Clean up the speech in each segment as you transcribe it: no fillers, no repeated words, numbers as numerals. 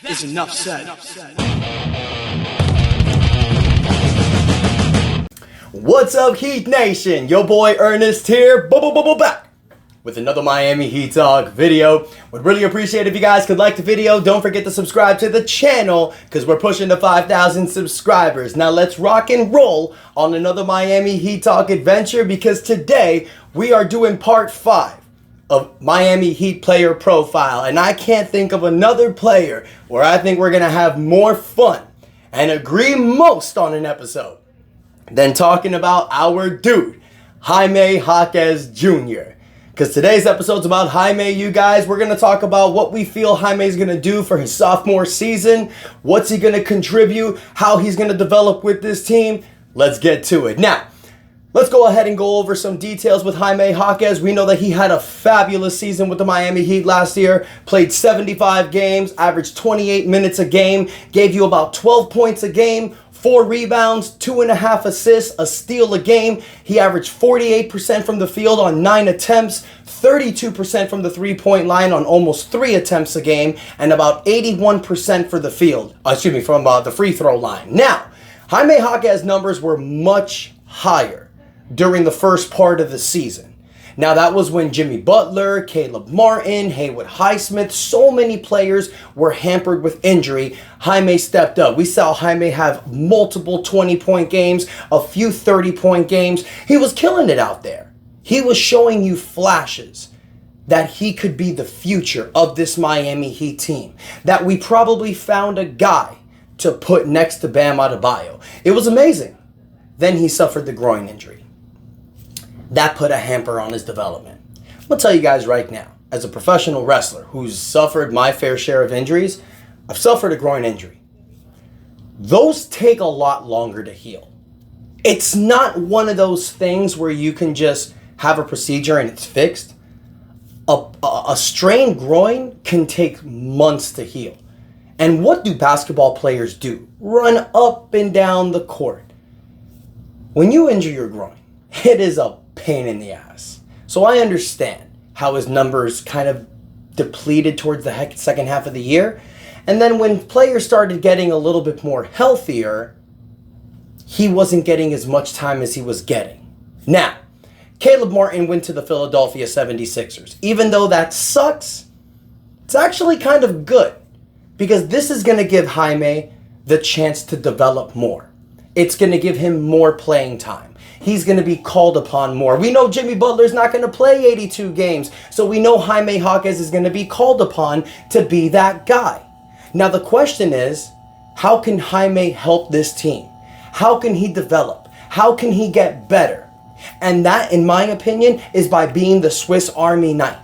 is enough said. What's up, Heat Nation? Your boy Ernest here, back with another Miami Heat Talk video. Would really appreciate if you guys could like the video. Don't forget to subscribe to the channel because we're pushing to 5,000 subscribers. Now let's rock and roll on another Miami Heat Talk adventure because today we are doing part 5 of Miami Heat player profile. And I can't think of another player where I think we're going to have more fun and agree most on an episode than talking about our dude, Jaquez Jr. Because today's episode's about Jaime, you guys. We're going to talk about what we feel Jaime's going to do for his sophomore season. What's he going to contribute? How he's going to develop with this team. Let's get to it. Now, let's go ahead and go over some details with Jaime Jaquez. We know that he had a fabulous season with the Miami Heat last year. Played 75 games, averaged 28 minutes a game, gave you about 12 points a game, 4 rebounds, 2.5 assists, a steal a game. He averaged 48% from the field on 9 attempts, 32% from the three-point line on almost 3 attempts a game, and about 81% for the field. From the free throw line. Now, Jaime Jaquez's numbers were much higher during the first part of the season. Now, that was when Jimmy Butler, Caleb Martin, Haywood Highsmith, so many players were hampered with injury. Jaime stepped up. We saw Jaime have multiple 20-point games, a few 30-point games. He was killing it out there. He was showing you flashes that he could be the future of this Miami Heat team, that we probably found a guy to put next to Bam Adebayo. It was amazing. Then he suffered the groin injury. That put a hamper on his development. I'm going to tell you guys right now, as a professional wrestler who's suffered my fair share of injuries, I've suffered a groin injury. Those take a lot longer to heal. It's not one of those things where you can just have a procedure and it's fixed. A strained groin can take months to heal. And what do basketball players do? Run up and down the court. When you injure your groin, it is a pain in the ass. So I understand how his numbers kind of depleted towards the second half of the year. And then when players started getting a little bit more healthier, he wasn't getting as much time as he was getting. Now, Caleb Martin went to the Philadelphia 76ers. Even though that sucks, it's actually kind of good because this is going to give Jaime the chance to develop more. It's going to give him more playing time. He's going to be called upon more. We know Jimmy Butler's not going to play 82 games, so we know Jaime Jaquez is going to be called upon to be that guy. Now the question is, how can Jaime help this team? How can he develop? How can he get better? And that, in my opinion, is by being the Swiss Army knife.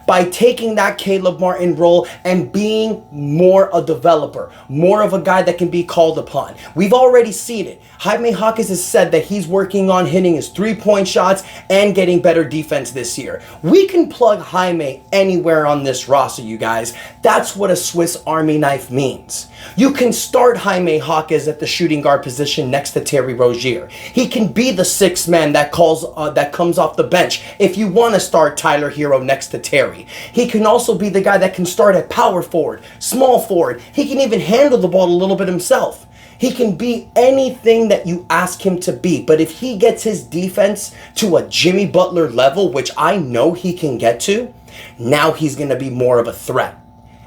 By taking that Caleb Martin role and being more a developer, more of a guy that can be called upon. We've already seen it. Jaime Jaquez has said that he's working on hitting his three-point shots and getting better defense this year. We can plug Jaime anywhere on this roster, you guys. That's what a Swiss Army knife means. You can start Jaime Jaquez at the shooting guard position next to Terry Rozier. He can be the sixth man that comes off the bench if you want to start Tyler Hero next to Terry. He can also be the guy that can start at power forward, small forward. He can even handle the ball a little bit himself. He can be anything that you ask him to be. But if he gets his defense to a Jimmy Butler level, which I know he can get to, now he's going to be more of a threat.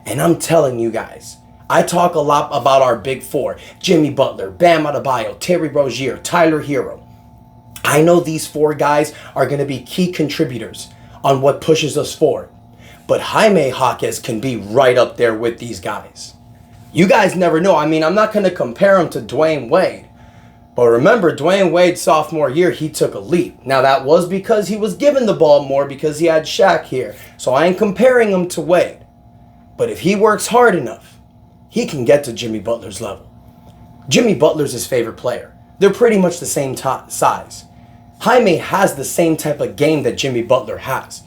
And I'm telling you guys, I talk a lot about our big four: Jimmy Butler, Bam Adebayo, Terry Rozier, Tyler Hero. I know these 4 guys are going to be key contributors on what pushes us forward. But Jaime Jaquez can be right up there with these guys. You guys never know. I mean, I'm not going to compare him to Dwayne Wade. But remember, Dwayne Wade's sophomore year, he took a leap. Now, that was because he was given the ball more because he had Shaq here. So I ain't comparing him to Wade. But if he works hard enough, he can get to Jimmy Butler's level. Jimmy Butler's his favorite player. They're pretty much the same size. Jaime has the same type of game that Jimmy Butler has.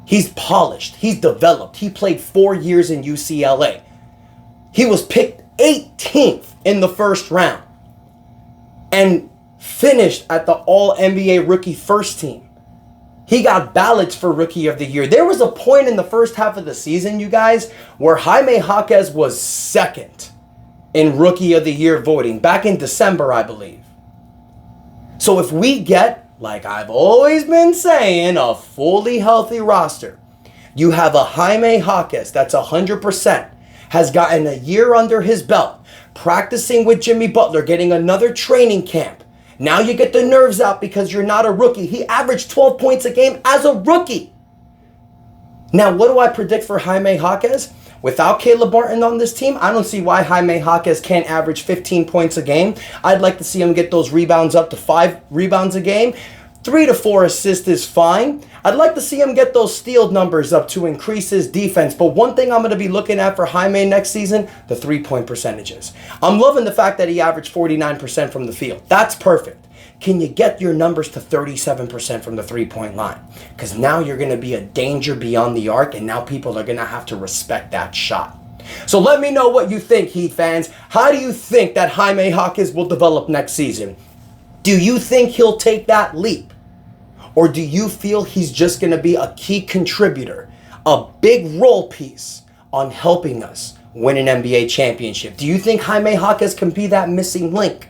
He's polished. He's developed. He played 4 years in UCLA. He was picked 18th in the first round and finished at the All-NBA Rookie First Team. He got ballots for Rookie of the Year. There was a point in the first half of the season, you guys, where Jaime Jaquez was second in Rookie of the Year voting, back in December, I believe. So if we get, like I've always been saying, a fully healthy roster, you have a Jaime Jaquez that's 100%, has gotten a year under his belt, practicing with Jimmy Butler, getting another training camp. Now you get the nerves out because you're not a rookie. He averaged 12 points a game as a rookie. Now, what do I predict for Jaime Jaquez? Without Caleb Martin on this team, I don't see why Jaime Jaquez can't average 15 points a game. I'd like to see him get those rebounds up to 5 rebounds a game. 3 to 4 assists is fine. I'd like to see him get those steal numbers up to increase his defense. But one thing I'm going to be looking at for Jaime next season, the 3-point percentages. I'm loving the fact that he averaged 49% from the field. That's perfect. Can you get your numbers to 37% from the 3-point line? Because now you're going to be a danger beyond the arc, and now people are going to have to respect that shot. So let me know what you think, Heat fans. How do you think that Jaime Jaquez will develop next season? Do you think he'll take that leap? Or do you feel he's just going to be a key contributor, a big role piece on helping us win an NBA championship? Do you think Jaime Jaquez can be that missing link?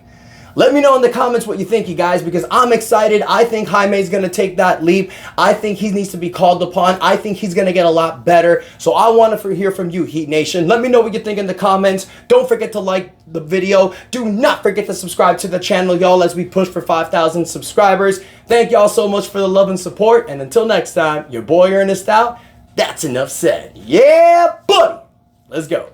Let me know in the comments what you think, you guys, because I'm excited. I think Jaime's going to take that leap. I think he needs to be called upon. I think he's going to get a lot better. So I want to hear from you, Heat Nation. Let me know what you think in the comments. Don't forget to like the video. Do not forget to subscribe to the channel, y'all, as we push for 5,000 subscribers. Thank y'all so much for the love and support. And until next time, your boy Ernest out. That's enough said. Yeah, buddy. Let's go.